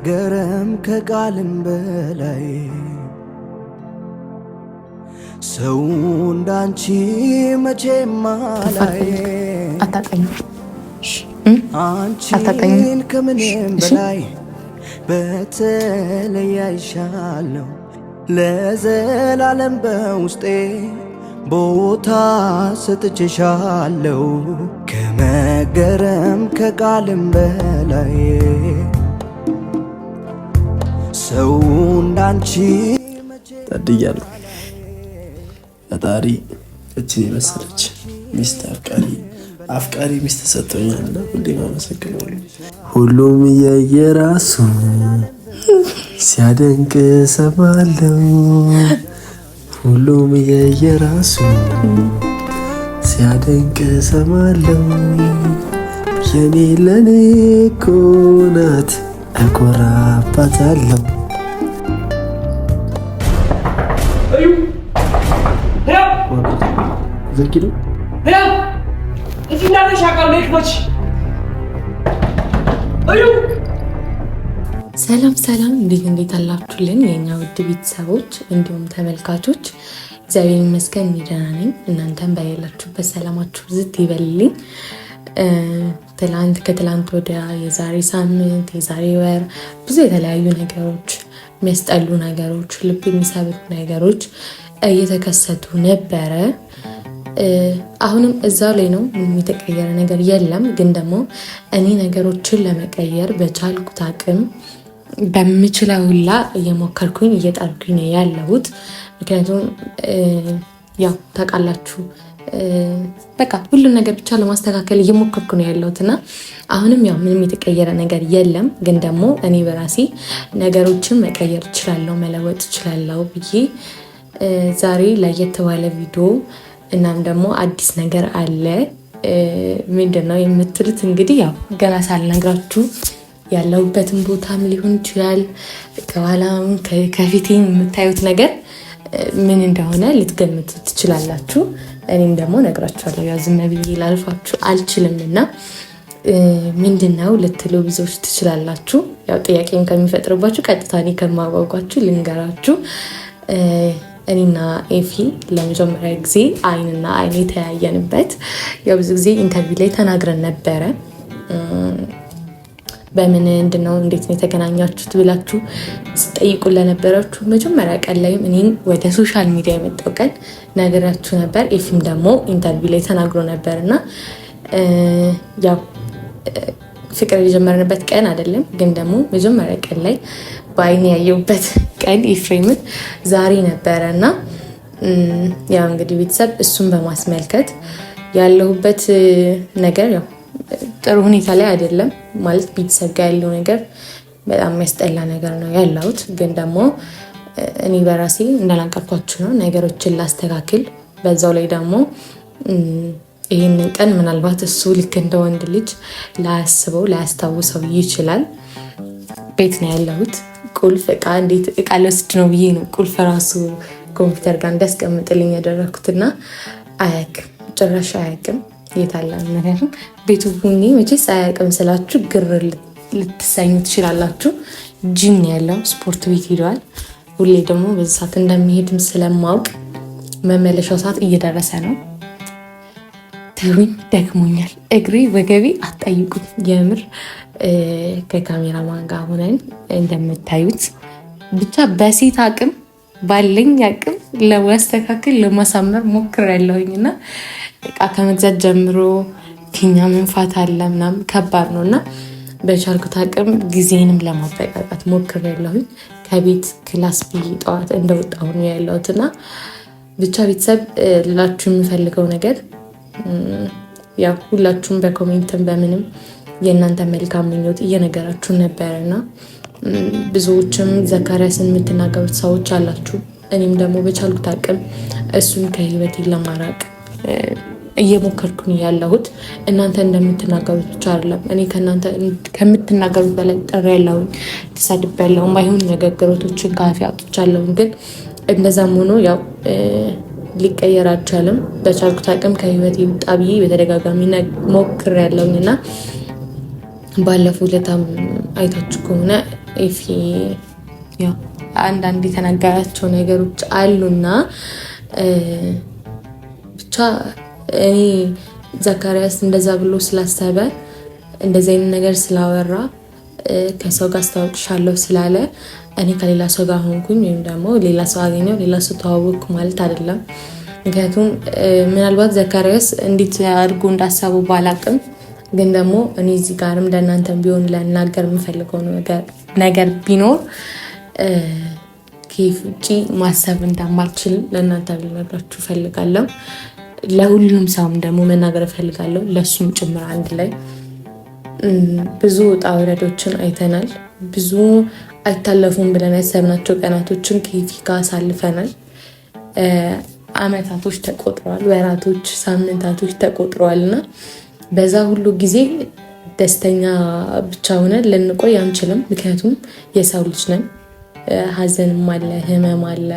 ከነገርም ከቃልም በላይ ሰው እንዳንቺ መቼም አላይ አንቺን ከምንም በላይ በተለይ አይሻለሁ ለዘላለም በውስጤ ቦታ ሰጥቼሻለሁ ከመገረም ከቃልም በላይ ሰው እንዳንቺ ታድያለሁ። ፈጣሪ እችን የመሰለች ሚስት አፍቃሪ ሚስት ሰጥቶኛልና ሁሌም አመሰግናለሁ። ሁሉም የየራሱ ሲያደንቅ ሰማለው ሁሉም የየራሱ ሲያደንቅ ሰማለው የኔ ለኔ እኮ ናት እኮራባታለሁ። ሰላም እንዴት አላችሁልን የኛ ውድ ቤተሰቦች እንዲሁም ተመልካቾች? እግዚአብሔር ይመስገን እኔ ደህና ነኝ። እናንተም በሌላችሁበት ሰላማችሁ ዝት ይበልልኝ። ከትላንት ወዲያ የዛሬ ሳምንት የዛሬ ወር ብዙ የተለያዩ ነገሮች፣ የሚያስጠሉ ነገሮች፣ ልብ የሚሰብሩ ነገሮች እየተከሰቱ ነበረ። አሁንም እዛው ላይ ነው፣ የተቀየረ ነገር የለም። ግን ደግሞ እኔ ነገሮችን ለመቀየር በቻልኩት አቅም በምችለው ሁላ እየሞከርኩኝ እየጣርኩኝ ነው ያለሁት። ምክንያቱም ያው ታውቃላችሁ በቃ ሁሉም ነገር ብቻ ለማስተካከል እየሞከርኩ ነው ያለሁት እና አሁንም ያው ምንም የተቀየረ ነገር የለም። ግን ደግሞ እኔ በራሴ ነገሮችን መቀየር እችላለሁ፣ መለወጥ እችላለሁ ብዬ ዛሬ ለየት ባለ ቪዲዮ እናም ደግሞ አዲስ ነገር አለ። ምንድን ነው የምትሉት? እንግዲህ ያው ገና ሳልነግራችሁ ያለሁበትን ቦታም ሊሆን ይችላል ከኋላም ከፊቴም የምታዩት ነገር ምን እንደሆነ ልትገምቱ ትችላላችሁ። እኔም ደግሞ ነግራችኋለሁ። ያው ዝም ብዬ ላልፋችሁ አልችልም እና ምንድን ነው ልትሉ ብዙዎች ትችላላችሁ። ያው ጥያቄም ከሚፈጥርባችሁ ቀጥታ እኔ ከማጓጓችሁ ልንገራችሁ። እኔና ኤፊ ለመጀመሪያ ጊዜ አይንና አይን የተያየንበት ያው ብዙ ጊዜ ኢንተርቪው ላይ ተናግረን ነበረ። በምን እንድነው እንዴት ነው የተገናኛችሁት ብላችሁ ስጠይቁ ለነበራችሁ መጀመሪያ ቀን ላይም እኔን ወደ ሶሻል ሚዲያ የመጣው ቀን ነገራችሁ ነበር። ኤፊም ደግሞ ኢንተርቪው ላይ ተናግሮ ነበርና ያው ፍቅር የጀመርንበት ቀን አይደለም፣ ግን ደግሞ መጀመሪያ ቀን ላይ በአይን ያየሁበት ቀን ኤፍሬምን ዛሬ ነበረ እና ያው እንግዲህ ቤተሰብ እሱን በማስመልከት ያለሁበት ነገር ያው ጥሩ ሁኔታ ላይ አይደለም። ማለት ቤተሰብ ጋር ያለው ነገር በጣም የሚያስጠላ ነገር ነው ያለሁት። ግን ደግሞ እኔ በራሴ እንዳላቀርኳችሁ ነው ነገሮችን ላስተካክል። በዛው ላይ ደግሞ ይህንን ቀን ምናልባት እሱ ልክ እንደ ወንድ ልጅ ላያስበው ላያስታውሰው ይችላል። ቤት ነው ያለሁት። ቁልፍ እንዴት እቃ ልወስድ ነው ብዬ ነው ቁልፍ ራሱ ኮምፒውተር ጋር እንዳስቀምጥልኝ ያደረኩትና አያውቅም፣ ጭራሽ አያውቅም የታለ ነገር ቤቱ ሁኔ መቼስ አያውቅም ስላችሁ ግር ልትሰኙ ትችላላችሁ። ጂም ያለው ስፖርት ቤት ሄደዋል። ሁሌ ደግሞ በዚህ ሰዓት እንደሚሄድም ስለማውቅ መመለሻው ሰዓት እየደረሰ ነው። ተውኝ፣ ደክሞኛል፣ እግሬ ወገቤ አትጠይቁኝ። የምር ከካሜራማን ጋር ሆነን እንደምታዩት ብቻ በሴት አቅም ባለኝ አቅም ለማስተካከል ለማሳመር ሞክሬያለሁኝ እና እቃ ከመግዛት ጀምሮ ፊኛ መንፋት አለ ምናምን ከባድ ነው እና በቻልኩት አቅም ጊዜንም ለማበቃቃት ሞክሬያለሁኝ። ከቤት ክላስ ብዬ ጠዋት እንደወጣሁ ነው ያለሁት እና ብቻ ቤተሰብ ልላችሁ የምፈልገው ነገር ያው ሁላችሁም በኮሜንትም በምንም የእናንተ መልካም ምኞት እየነገራችሁ ነበረና ብዙዎችም ዘካሪያስን የምትናገሩት ሰዎች አላችሁ። እኔም ደግሞ በቻልኩት አቅም እሱን ከህይወቴ ለማራቅ እየሞከርኩኝ ያለሁት እናንተ እንደምትናገሩት ብቻ አይደለም። እኔ ከእናንተ ከምትናገሩት በላይ ጥሪ ያለሁኝ ተሳድቤያለሁም ባይሆን ንግግሮችን ካፌ አውጥቻለሁኝ። ግን እንደዛም ሆኖ ያው ሊቀየር አልቻለም። በቻልኩት አቅም ከህይወቴ ውጣ ብዬ በተደጋጋሚ ሞክሬያለሁኝ እና ባለፈው ለታም አይታችሁ ከሆነ ኤፊ ያው አንዳንድ የተናገራቸው ነገሮች አሉና ብቻ እኔ ዘካሪያስ እንደዛ ብሎ ስላሰበ እንደዚህ አይነት ነገር ስላወራ ከሰው ጋር አስተዋውቅሻለሁ ስላለ እኔ ከሌላ ሰው ጋር ሆንኩኝ ወይም ደግሞ ሌላ ሰው አገኘው ሌላ ሰው ተዋወቅኩ ማለት አይደለም። ምክንያቱም ምናልባት ዘካሪያስ እንዴት አድርጎ እንዳሰበው ባላቅም ግን ደግሞ እኔ እዚህ ጋርም ለእናንተም ቢሆን ለናገር የምፈልገው ነገር ቢኖር ከኤፊ ውጪ ማሰብ እንደማልችል ለእናንተ ልነግራችሁ እፈልጋለሁ። ለሁሉም ሰውም ደግሞ መናገር እፈልጋለሁ፣ ለሱም ጭምር አንድ ላይ ብዙ ውጣ ውረዶችን አይተናል። ብዙ አይታለፉም ብለን ያሰብናቸው ቀናቶችን ከኤፊ ጋር አሳልፈናል። አመታቶች ተቆጥረዋል፣ ወራቶች፣ ሳምንታቶች ተቆጥረዋል እና በዛ ሁሉ ጊዜ ደስተኛ ብቻ ሆነን ልንቆይ አንችልም። ምክንያቱም የሰው ልጅ ነን። ሀዘንም አለ፣ ህመም አለ፣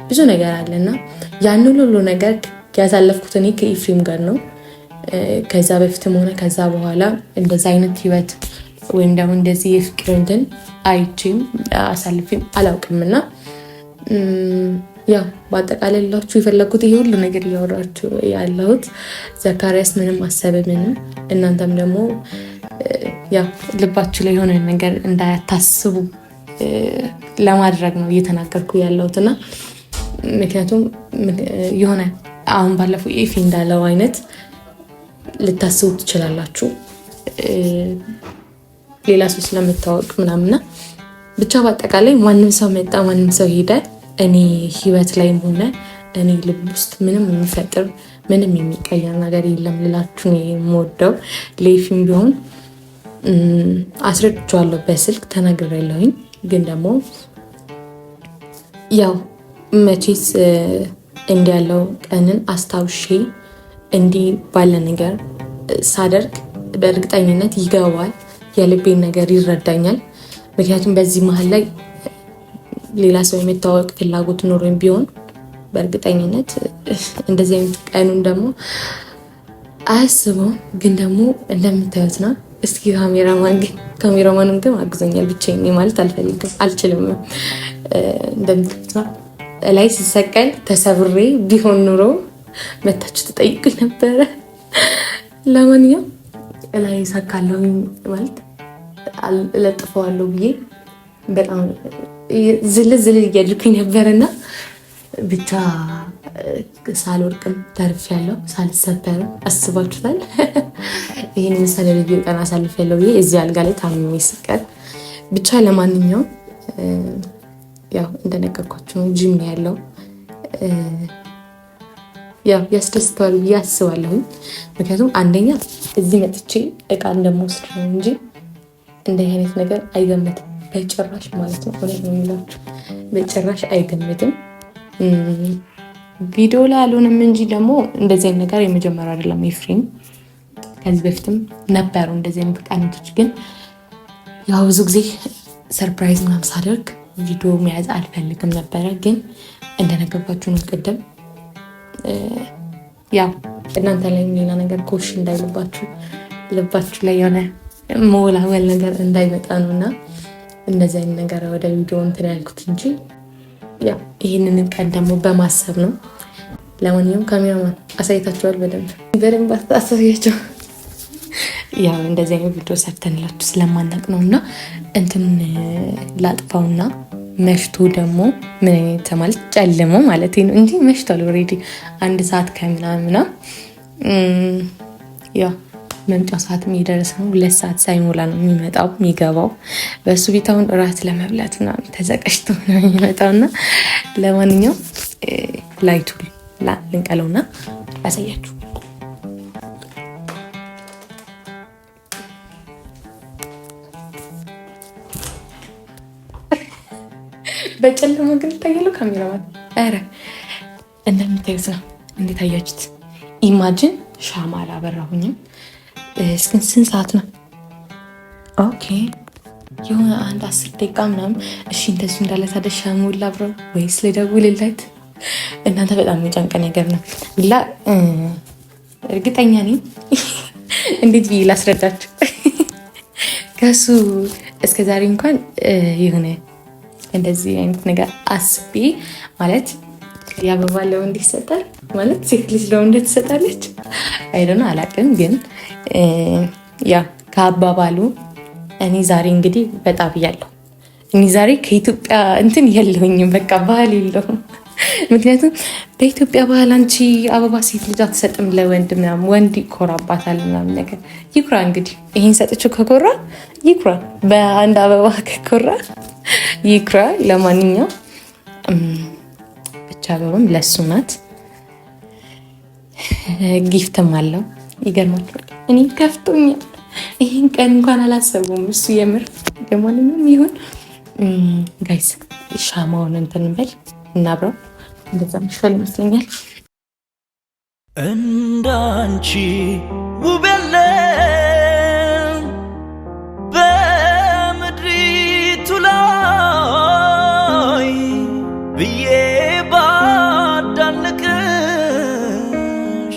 ብዙ ነገር አለ እና ያንን ሁሉ ነገር ያሳለፍኩት እኔ ከኤፍሬም ጋር ነው። ከዛ በፊትም ሆነ ከዛ በኋላ እንደዛ አይነት ህይወት ወይም ደግሞ እንደዚህ የፍቅር እንትን አይቼም አሳልፌም አላውቅምና ያው በአጠቃላይ ላችሁ የፈለኩት ይሄ ሁሉ ነገር እያወራችሁ ያለሁት ዘካሪያስ ምንም አሰበ ምንም እናንተም ደግሞ ያው ልባችሁ ላይ የሆነ ነገር እንዳያታስቡ ለማድረግ ነው እየተናገርኩ ያለሁትና ምክንያቱም የሆነ አሁን ባለፈው ኤፊ እንዳለው አይነት ልታስቡ ትችላላችሁ ሌላ ሰው ስለምታወቅ ምናምንና ብቻ በአጠቃላይ ማንም ሰው መጣ ማንም ሰው ሄደ እኔ ህይወት ላይም ሆነ እኔ ልብ ውስጥ ምንም የሚፈጥር ምንም የሚቀየር ነገር የለም ልላችሁ ነው የምወደው። ለኤፊም ቢሆን አስረድቼዋለሁ፣ በስልክ ተናግሬያለሁኝ። ግን ደግሞ ያው መቼስ እንዲህ ያለው ቀንን አስታውሼ እንዲህ ባለ ነገር ሳደርግ በእርግጠኝነት ይገባል፣ የልቤን ነገር ይረዳኛል። ምክንያቱም በዚህ መሀል ላይ ሌላ ሰው የመታወቅ ፍላጎት ኖሮኝ ቢሆን በእርግጠኝነት እንደዚህ አይነት ቀኑን ደግሞ አያስበውም። ግን ደግሞ እንደምታዩት ነው። እስኪ ካሜራማንም ግን አግዞኛል። ብቻዬን ማለት አልችልም። እንደምታዩት ነው። ላይ ሲሰቀል ተሰብሬ ቢሆን ኑሮ መታችሁ ትጠይቁኝ ነበረ። ለማንኛውም ላይ ሳካለሁ ማለት እለጥፈዋለሁ ብዬ በጣም ዝልዝል እያልኩኝ ነበርና ብቻ ሳልወርቅም ተርፌያለሁ፣ ሳልሰበርም። አስባችሁታል? ይህን ምሳሌ ልዩ ቀን አሳልፌያለሁ ብዬ እዚህ አልጋ ላይ ታምሜ ስቀር ብቻ። ለማንኛውም ያው እንደነገርኳችሁ ነው ጂም ያለው ያው ያስደስተዋል ብዬ አስባለሁ። ምክንያቱም አንደኛ እዚህ መጥቼ እቃ እንደምወስድ ነው እንጂ እንዲህ አይነት ነገር አይገመትም በጭራሽ ማለት ነው። እውነት ነው የሚላችሁ በጭራሽ አይገመትም። ቪዲዮ ላይ አልሆነም እንጂ ደግሞ እንደዚህ አይነት ነገር የመጀመሪያ አይደለም። ኤፍሬም ከዚህ በፊትም ነበሩ እንደዚህ አይነት ቀናቶች፣ ግን ያው ብዙ ጊዜ ሰርፕራይዝ ምናምን ሳደርግ ቪዲዮ መያዝ አልፈልግም ነበረ። ግን እንደነገርኳችሁ ነው ቅድም ያው እናንተ ላይ ሌላ ነገር ኮሽ እንዳይልባችሁ ልባችሁ ላይ የሆነ መወላወል ነገር እንዳይመጣ ነውና እንደዚህ አይነት ነገር ወደ ቪዲዮ እንትን ያልኩት እንጂ ያው ይህንን ቀን ደግሞ በማሰብ ነው። ለማንኛውም ካሜራማን አሳይታችኋል፣ በደንብ አሳያቸው። ያው እንደዚህ አይነት ቪዲዮ ሰርተንላችሁ ስለማናቅ ነውና እንትን ላጥፋውና መሽቶ ደግሞ ምን አይነት ማለት ጨልሞ ማለት ነው እንጂ መሽቷል። ኦልሬዲ 1 ሰዓት ከምናምና ያው መምጫ ሰዓት የሚደርስ ነው። 2 ሰዓት ሳይሞላ ነው የሚመጣው የሚገባው። በሱ ቤታውን እራት ለመብላት እና ተዘጋጅቶ ነው የሚመጣውና ለማንኛውም ላይቱ ልንቀለውና ያሳያችሁ። በጨለማ ግን ታያለው ካሜራማን። አረ እንደምታዩት ነው። እንዴት አያችሁት? ኢማጂን ሻማ አላበራሁኝም። እስኪ ስንት ሰዓት ነው? ኦኬ የሆነ 10 ደቂቃ ምናምን። እሺ እንደዚህ እንዳለ ታዲያ ሻማውን ላብረው ወይስ ልደውልለት? እናንተ በጣም የሚጨንቅ ነገር ነው። ላ እርግጠኛ ነኝ። እንዴት ብዬ ላስረዳችሁ? ከሱ እስከዛሬ እንኳን የሆነ እንደዚህ አይነት ነገር አስቤ ማለት የአበባ ለወንድ ይሰጣል ማለት ሴት ልጅ ለወንድ ትሰጣለች አይደለም አላውቅም። ግን ያ ከአባባሉ እኔ ዛሬ እንግዲህ በጣም ብያለሁ። እኔ ዛሬ ከኢትዮጵያ እንትን የለውኝም በቃ ባህል የለውም። ምክንያቱም በኢትዮጵያ ባህል አንቺ አበባ ሴት ልጅ አትሰጥም ለወንድ ምናምን፣ ወንድ ይኮራባታል ምናምን ነገር። ይኩራ እንግዲህ ይሄን ሰጥቼው ከኮራ ይኩራ፣ በአንድ አበባ ከኮራ ይኩራ። ለማንኛውም ብቻ አበባም ለሱ ናት። ጊፍትም አለው። ይገርማችኋል እኔ ከፍቶኛል። ይሄን ቀን እንኳን አላሰቡም እሱ የምር። ለማንኛውም ይሁን ጋይስ ሻማውን እንትን እንበል እናብረው። እንደዛ ምሽል ይመስለኛል። እንዳንቺ ውብ የለም በምድሪቱ ላይ ብዬ ባዳንቅሽ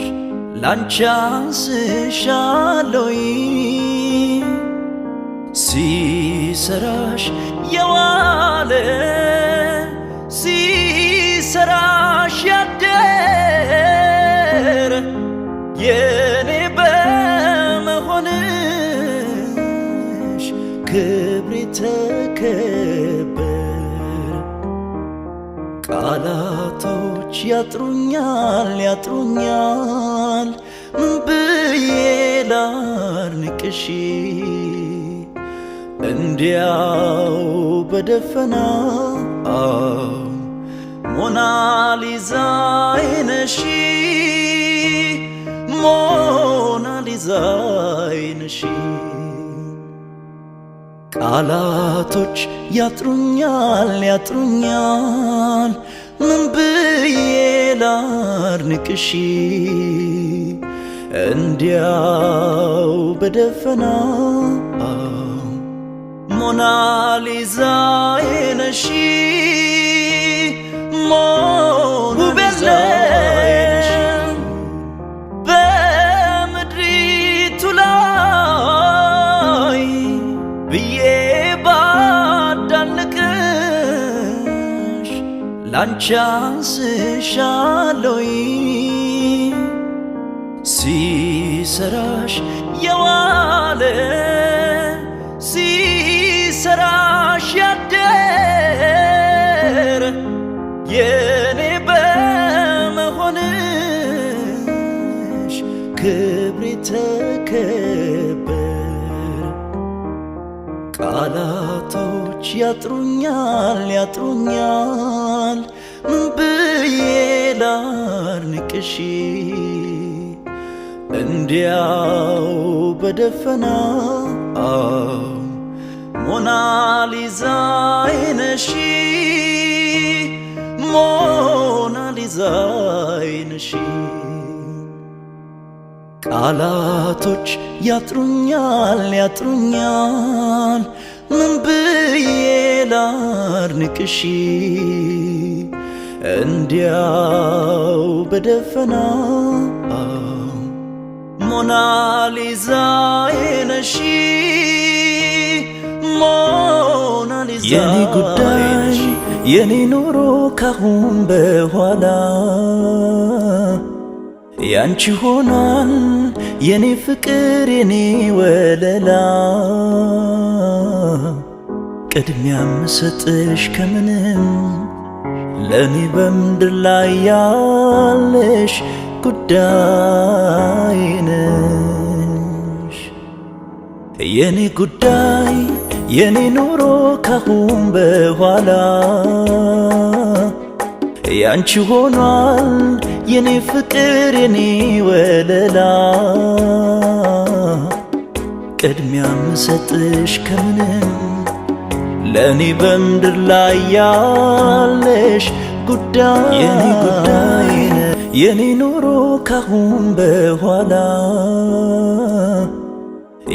ላንቺ አንስሻለሁ ሲሰራሽ የዋለ ሲሰራሽ ያደረ የኔ በመሆንሽ ክብሬ ተከበረ። ቃላቶች ያጥሩኛል ምን ብዬ ላድንቅሽ እንዲያው በደፈና ሞናሊዛዬ ነሽ ሞናሊዛዬ ነሽ። ቃላቶች ያጥሩኛል ምን ብዬ ላድንቅሽ እንዲያው በደፈና ሞናሊዛዬ ነሽ ሞናሊዛዬ ነሽ በምድሪቱ ላይ ብዬ ባዳንቅሽ ላንቺ አንስሻለሁ ሲሰራሽ የዋለ ሲሰራሽ ያደረ የኔ በመሆንሽ ክብሬ ተከበረ። ቃላቶች ያጥሩኛል ምን ብዬ ላድንቅሽ እንዲያው በደፈና ሞናሊዛዬ ነሽ ሞናሊዛዬ ነሽ። ቃላቶች ያጥሩኛል ምን ብዬ ላድንቅሽ እንዲያው በደፈና ሞናሊዛዬ ነሽ ሞናሊዛዬ። የኔ ጉዳይ የኔ ኑሮ ካሁን በኋላ ያንቺ ሆኗል የኔ ፍቅር የኔ ወለላ ቅድሚያ ምሰጥሽ ከምንም ለኔ በምድር ላይ ያለሽ ጉዳይ ነሽ። የኔ ጉዳይ የኔ ኑሮ ካሁን በኋላ ያንቺ ሆኗል የኔ ፍቅር የኔ ወለላ ቅድሚያ ምሰጥሽ ከምንም ለኔ በምድር ላይ ያለሽ ጉዳይ የኔ ጉዳይ የኔ ኑሮ ካሁን በኋላ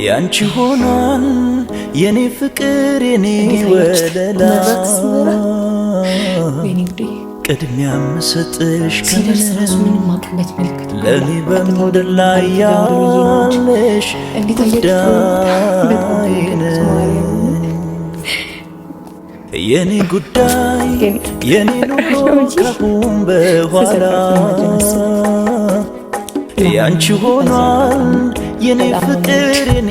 ያንቺ ሆኗል የኔ ፍቅር የኔ ወለላ ቅድሚያ ምሰጥሽ ሲደርስ ራሱ ምንም ማቅበት መልክት ለኔ በምድር ላይ ያለሽ ጉዳይ የኔ ጉዳይ የኔ ኑሮ ካሁን በኋላ ያንቺ ሆኗል የኔ ፍቅር የኔ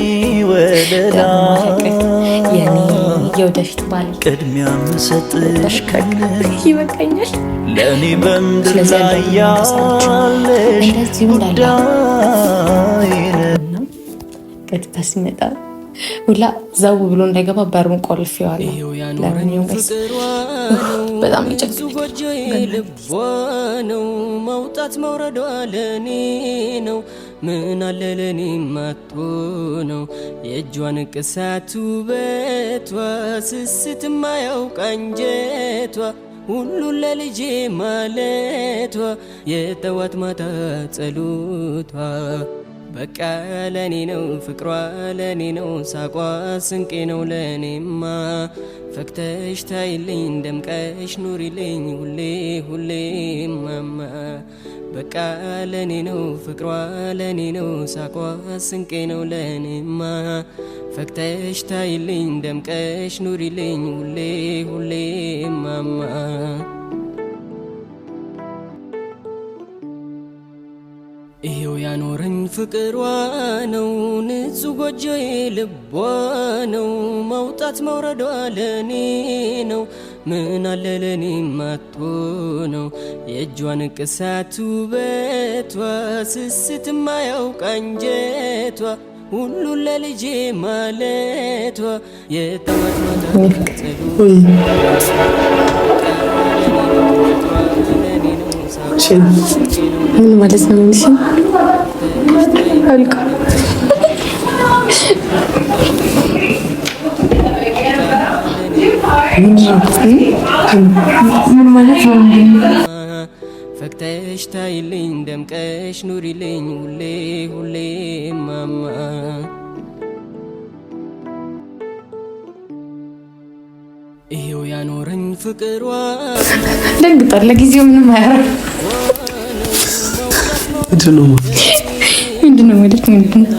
ወለላ የኔ የወደፊት ባል ቅድሚያ ምሰጥሽ ይበቃኛል ለኔ በምድር ላይ ያለሽ ጉዳይ ቀጥታ ሲመጣ ሁላ ዘው ብሎ እንዳይገባ በሩን ቆልፌዋለሁ። ለምን በጣም ልቧ ነው መውጣት መውረዷ ለኔ ነው ምን አለ ለኔ ማቶ ነው የእጇን ቅሳቱ ውበቷ ስስት ማያውቅ አንጀቷ ሁሉን ለልጄ ማለቷ የጠዋት ማታ ጸሎቷ በቃ ለኔ ነው ፍቅሯ ለኔ ነው ሳቋ ስንቄ ነው ለኔማ ፈክተሽ ታይልኝ ደምቀሽ ኑሪልኝ ሁሌ ሁሌ ማማ በቃ ለኔ ነው ፍቅሯ ለኔ ነው ሳቋ ስንቄ ነው ለኔማ ፈክተሽ ታይልኝ ደምቀሽ ኑሪልኝ ሁሌ ሁሌ ማማ ይሄው ያኖረኝ ፍቅሯ ነው ንጹህ ጎጆዬ ልቧ ነው መውጣት መውረዷ ለኔ ነው ምን አለ ለኔ ማቶ ነው የእጇን ቅሳት ውበቷ ስስት ማያውቅ አንጀቷ ሁሉን ለልጄ ማለቷ የጠዋት ማታ ምን ማለት ነው? እንዴ አልኩ ምን ማለት ነው? ፈክተሽ ታይልኝ ደምቀሽ ኑሪልኝ ሁሌ ሁሌ ማማ ይሄው ያኖረኝ ፍቅሯ ደንግጧል። ለጊዜው ምንም አያረም። ምንድነው ማለት ምንድነው?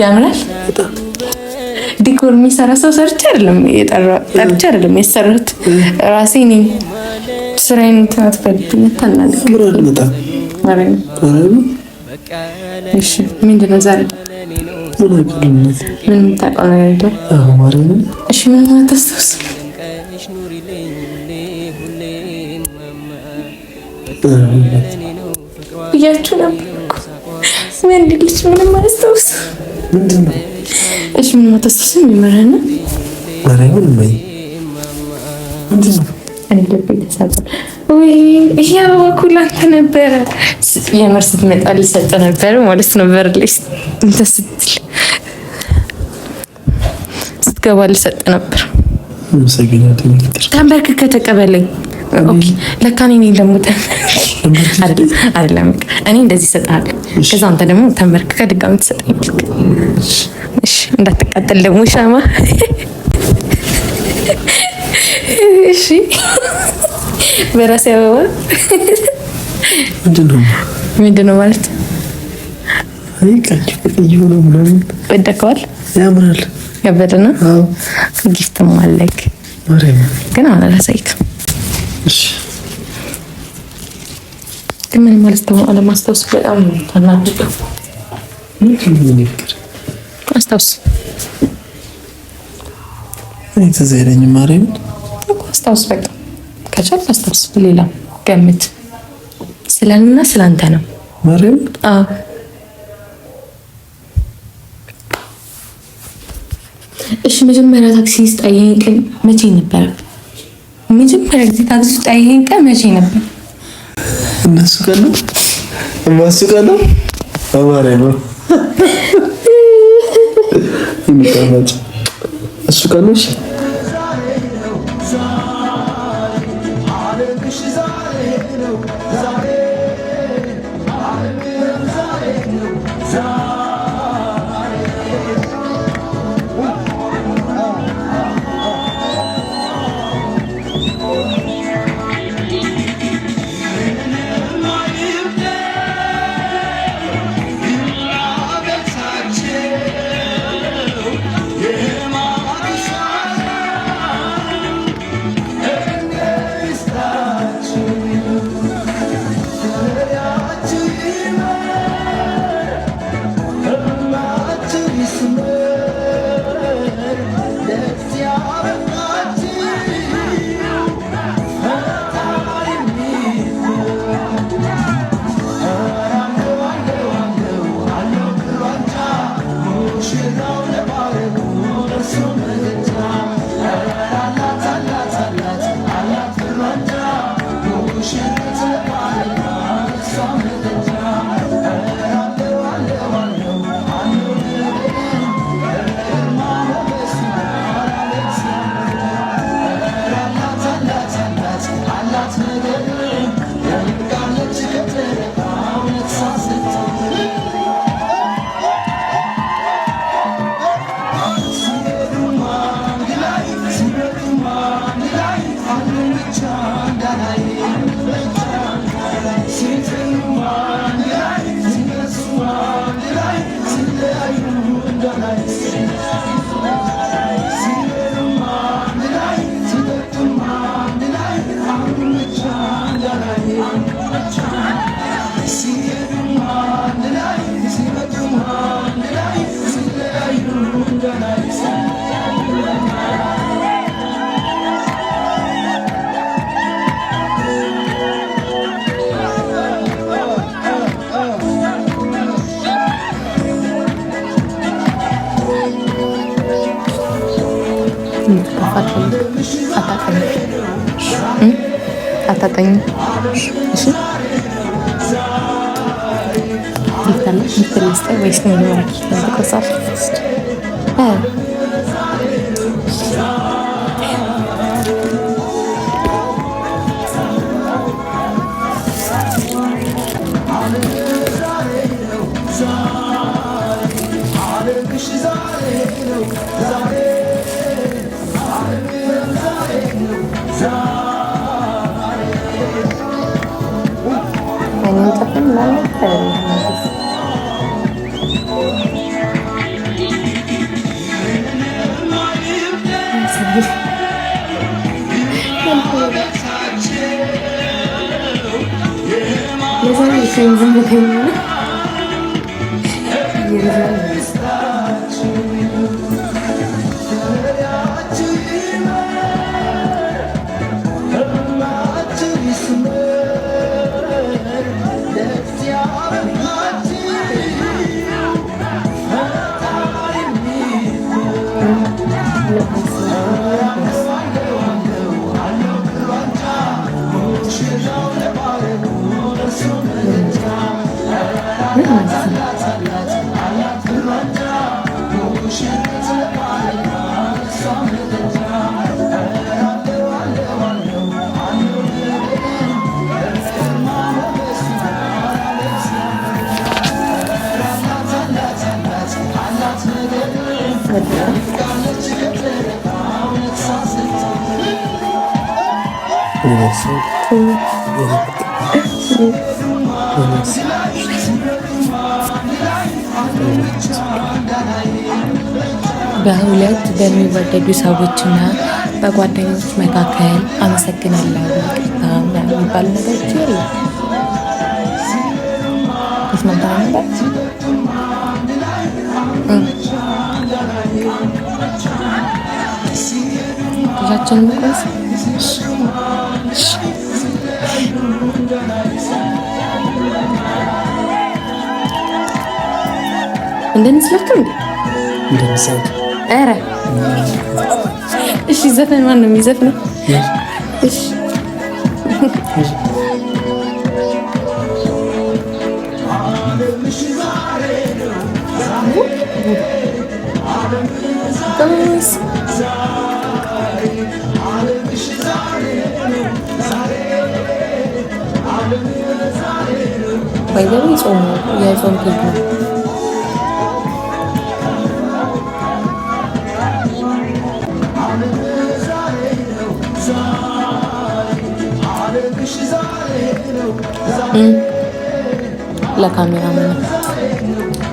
ያምራል። ዲኮር የሚሰራ ሰው ሰርቼ አይደለም ጠርቼ አይደለም የሰራሁት ራሴ ነኝ። ስራዬን ተናትፈልኝ ተናለኝ እሺ ምንድነው ዛሬ ምን ታውቀው ነገር የለም? እሺ ምን ማታስታውስ ብያችሁ ነበር ምን ልጅ ምንም አላስታውስ እሺ ምን ማታስታውስ የሚመረና እኔ ልቤ ተሰጠ ወይ ይሄ አበባ እኮ ላንተ ነበረ የምር ስትመጣ ልሰጥ ነበር ማለት ነው በር ላይ እንትን ስትል ስትገባ ልሰጥ ነበር ተንበርክከህ ተቀበለኝ ኦኬ ለካ እኔ ደግሞ አይደለም እኔ እንደዚህ እሰጥሃለሁ ከዛ አንተ ደግሞ ተንበርክከህ ድጋሚ ትሰጠኛለህ እሺ እንዳትቃጠል ደግሞ ሻማ እሺ በራሴ አበባ ምንድነው ማለት አይ ቀጭ ይሁን ምናምን ወደከዋል ያምራል ያበደና አዎ ጊፍትም አለክ ማርያም ግን አላሳይክ እሺ ምን ማለት ነው አለማስታወስ በጣም ተናድቀው ምንድነው ነገር አስታውስ እኔ ተዘይረኝ ማርያም አስታውስ በቃ ከቻልክ አስታውስ ሌላ ገምት ስለና ስላንተ ነው ማርያም አዎ እሺ መጀመሪያ ታክሲ ውስጥ አየኸኝ ቀን መቼ ነበር? መጀመሪያ ጊዜ ታክሲ ውስጥ አየኸኝ ቀን መቼ ነበር? እነሱ ቀን ነው እማሱ ቀን ነው ማርያም እንቀመጥ እሱ ቀን ነው አታጠኝ እሺ ይተልስተ ወይስ ነው ማለት ነው ተቆሳሽ በሁለት በሚወደዱ ሰዎችና በጓደኞች መካከል አመሰግናለሁ ይቅርታ የሚባል ነገር ይችላል። ሁላችንም ቆስ እንደምስላችሁ እንደምሳት ኧረ እሺ ዘፈን ማን ነው የሚዘፍነው? እሺ ባይዘው ጾም የጾም ኬክ ነው። ለካሜራ ምን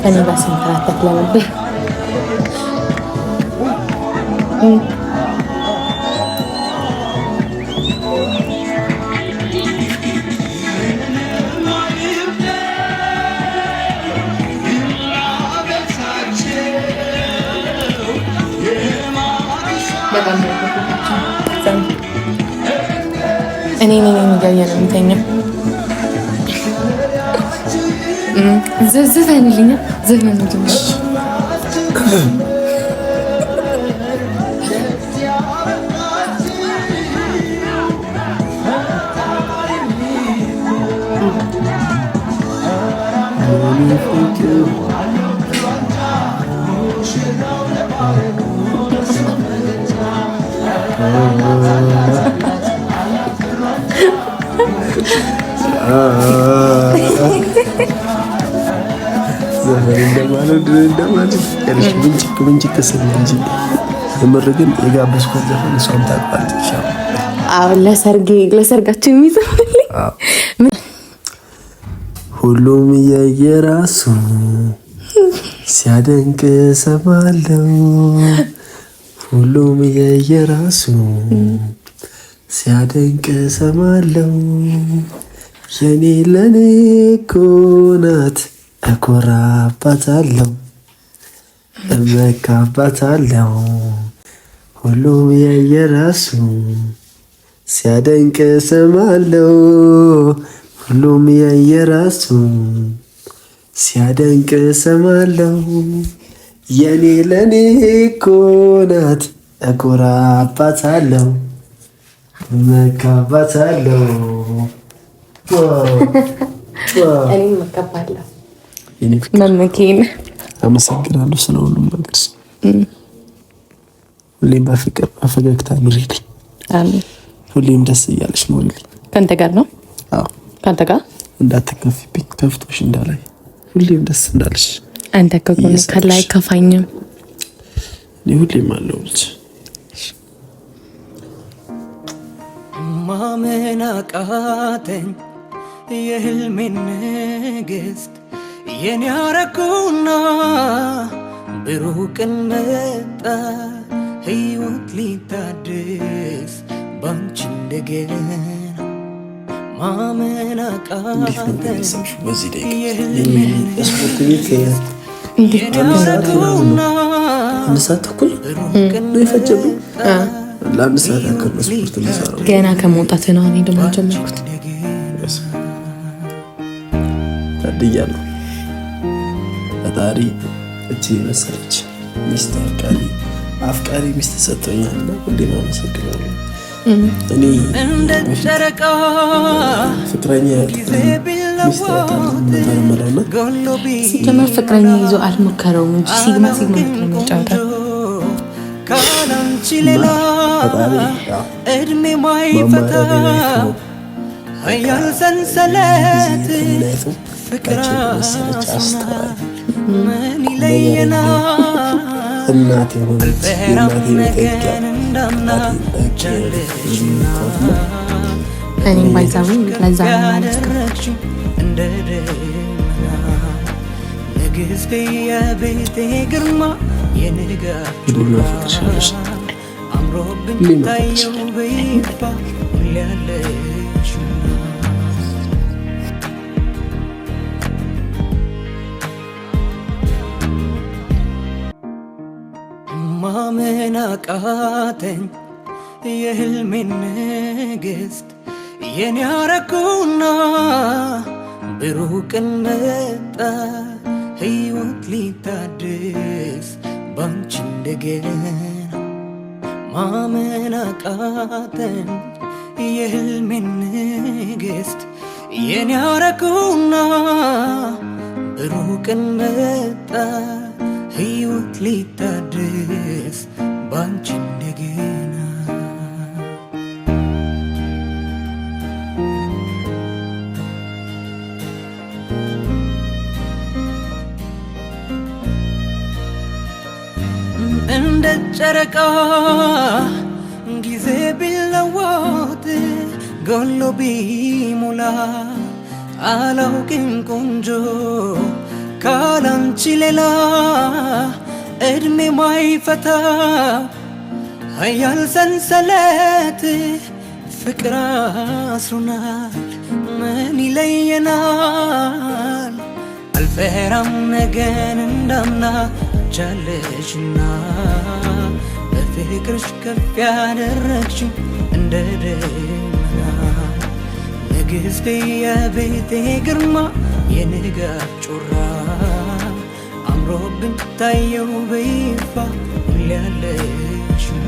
ከኔ ጋር ስንከራተት ለነበር እኔ የሚገኘ ነው የሚተኛው። ዘፈንልኛ ዘፈን ነው እንደማለት ብንጭቅ ተሰሚ እንጂ የምር ግን የጋበዝኩት ዘፈን እሷም ታውቃለች። አዎ ለሰርጋችን የሚዘምርልኝ ሁሉም የየራሱ ሲያደንቅ ሰማለው ሁሉም የየራሱ ሲያደንቅ ሰማለው የኔ ለኔ እኮ ናት እኮራባታለሁ እመካባታለሁ ሁሉም የየራሱ ሲያደንቅ ሰማለው ሁሉም የየራሱ ሲያደንቅ ሰማለው የኔ ለኔ እኮ ናት እኮራባታለሁ እመካባታለሁ እኔም መቀባለሁ መመኬን አመሰግናለሁ ስለ ሁሉም ነገር ሁሌም በፍቅር በፈገግታ ኑሪልኝ አሜን ሁሌም ደስ እያለሽ ኑሪልኝ ከአንተ ጋር ነው አዎ ከአንተ ጋር እንዳትከፊብኝ ከፍቶሽ እንዳላይ ሁሌም ደስ እንዳለሽ አንተ ከጎን ከላይ ከፋኝም እኔ ሁሌም አለሁልሽ ማመን አቃተኝ የህልሜን ንግሥት የኔ አረኩና ብሩህ ቀን መጣ ሕይወት ሊታድስ ባንቺ እንደገና ማመን አቃተኝ የህልሜን ንግሥት የኔ አረኩና ብሩህ ቀን መጣ ለአንድ ሰዓት ያክል ነው ስፖርት የሚሰራው ገና ከመውጣት ነው እኔ ደግሞ ጀመርኩት ታድያለሁ ፈጣሪ እቺ መሰለች ሚስት አፍቃሪ ሚስት ሰጥቶኛል ሁሌም አመሰግናለሁ እኔ እንደ ጨረቃ ፍቅረኛ ሚስት ተመረመረና ሲጀመር ፍቅረኛ ይዞ አልሞከረውም እንጂ ሲግማ ተመጫወታል ካላንቺ ሌላ እድሜ ማይፈታ ኃያል ሰንሰለት ፍቅር አስሮናል ምን ይለየናል እናቴ ሆነች አልፈራም ነገን እንዳምና ቻለሽና እኔም ባይዛዊ ለዛ ያደረግሽኝ እንደ ደመና ንግሥቴ የቤቴ ግርማ የንጋት አምሮብኝ ታየው በይፋ ሁሌ ያለሽ ማመን አቃተኝ የህልሜን ንግሥት የኔ አረኩና ብሩህ ቀን መጣ ሕይወት ሊታድስ ባንቺ እንደገና ማመን አቃተኝ የህልሜን ንግሥት የኔ አረኩና ብሩህ ቀን መጣ ሕይወት ሊታድስ ባንቺ እንደገና እንደ ጨረቃ ጊዜ ቢለወጥ ጎሎ ቢሞላ አላውቅም ቆንጆ ካላንቺ ሌላ እድሜ ማይፈታ ኃያል ሰንሰለት ፍቅር አስሮናል ምን ይለየናል አልፈራም ነገን እንዳምና ቻለሽና በፍቅርሽ ከፍ ያደረግሽኝ እንደ ደመና ንግሥቴ የቤቴ ግርማ የንጋት ጮራ አምሮብኝ ታየው በይፋ ሁሌ ያለሽና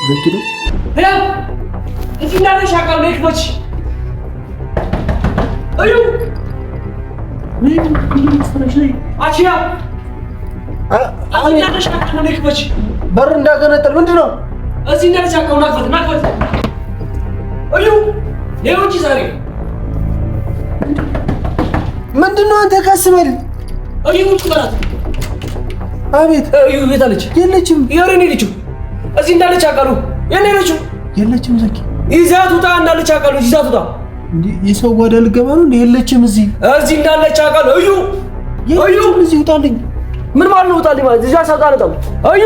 ዘኪ ነው ሄሎ እዚህ እንዳለሽ አቃው ለክመች አዩ ምን ፈረሽ ላይ አቺያ እዚህ እንዳለሽ አቃው ለክመች በር እንዳገነጠል ምንድነው እዚህ እንዳለሽ አቃው ናክፈት አዩ ሌሎች ዛሬ ምንድነው አንተ ካስበል አዩ ቁጭ በላት አቤት አዩ ቤት አለች የለችም የወሬኔ ልጅ እዚህ እንዳለች አቃሉ የለችም የለችም ዘኪ ይዛት ውጣ እንዳለች አቃሉ ይዛት ውጣ እንዴ የሰው ጓዳ ልገባ ነው እንዴ የለችም እዚህ እንዳለች አቃሉ አዩ አዩ እዚህ ውጣልኝ ምን ማለት ነው ውጣልኝ ማለት እዚህ አሳውጣ አለጣው አዩ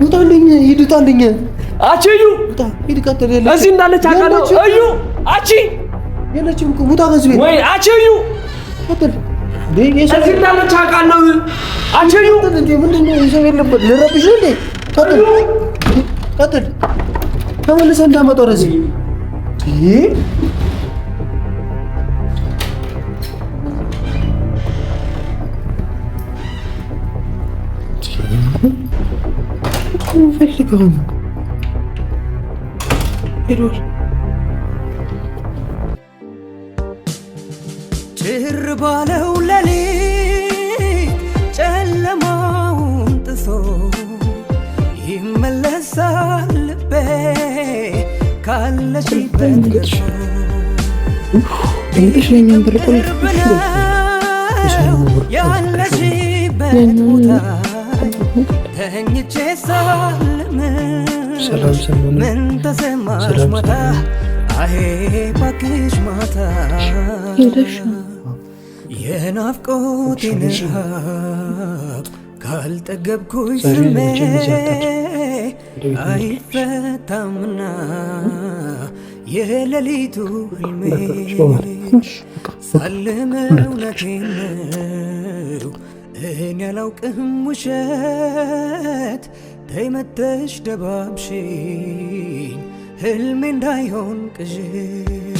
ውጣልኝ ሂድ ውጣልኝ አቺ አዩ ውጣ ሂድ ቀጥል የለችም እዚህ እንዳለች አቃሉ አዩ አቺ የለችም እኮ ውጣ ከዚህ ቤት ወይ አቺ አዩ ቀጥል እዚህ እንዳለች አቃሉ አቺ አዩ እንዴ ምንድነው ይዘው የለበት ልረብሽ እንዴ ቀጥል ተመልሰህ እንዳመጣው ረዚህ ፈልገው ሄዶል ጭር ባለው ሌሊት ጨለማውን ጥሶ ይመለሳል ልቤ ካለሽበት ደርሶ ያለሽበት ቦታ ተኝቼ ሳልምሽ ምን ተሰማሽ ማታ አሄ ባክሽ ማታ የናፍቆቴን ረሃብ ካልጠገብኩኝ ስሜ አይፈታምና የሌሊቱ ህልሜ ሳልም እውነቴን ነው እኔ ያላውቅም ውሸት ተይ መተሽ ደባብሽኝ ህልሜ እንዳይሆን ቅዠት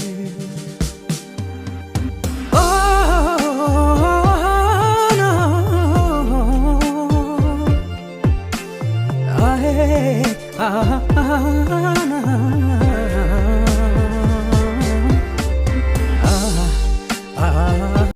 ah